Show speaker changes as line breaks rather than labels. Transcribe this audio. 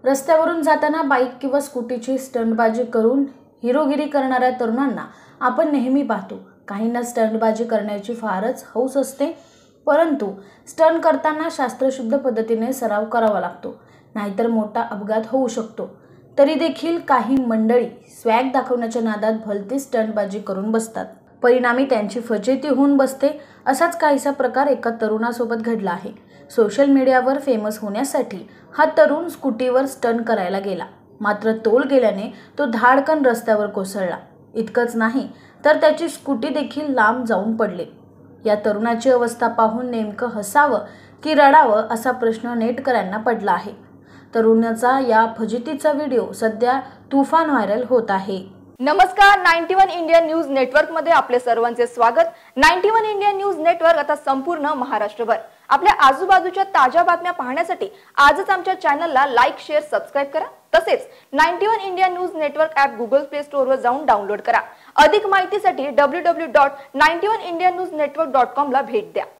रस्त्यावरून जाताना बाईक किंवा स्कूटीची स्टंटबाजी करून हिरोगिरी करणाऱ्या तरुणांना आपण नेहमी पाहतो। काहींना स्टंटबाजी करण्याची फारच हौस असते, परंतु स्टंट करताना शास्त्रशुद्ध पद्धतीने सराव करावा लागतो, नाहीतर मोठा अपघात होऊ शकतो। तरी देखील काही मंडळी स्वॅग दाखवण्याच्या नादात भलती स्टंटबाजी करून बसतात। परिणामी त्यांची फजिती होऊन बसते। असाच काहीसा प्रकार एका तरुणासोबत घडला आहे। सोशल मीडियावर फेमस होण्यासाठी हा तरुण स्कूटीवर स्टंट करायला गेला, मात्र तोल गेल्याने तो धाडकन रस्त्यावर कोसळला। इतकंच नाही तर त्याची स्कूटी देखील लांब जाऊन पडली। या तरुणाची अवस्था पाहून नेमकं हसावं की रडावं असा प्रश्न नेटकऱ्यांना पडला आहे। तरुणाचा या फजितीचा व्हिडिओ सध्या तुफान व्हायरल होत आहे।
नमस्कार, 91 इंडिया न्यूज नेटवर्क मध्ये आपले सर्वांचे स्वागत। 91 इंडिया न्यूज नेटवर्क आता संपूर्ण महाराष्ट्रभर आपल्या आजूबाजूच्या ताज्या बातम्या पाहण्यासाठी आजच आमच्या चॅनलला लाईक, शेअर, सबस्क्राइब करा। तसेच 91 India news network app Google play store वर जाऊन डाउनलोड करा। अधिक माहितीसाठी www.91indianewsnetwork.com ला भेट द्या।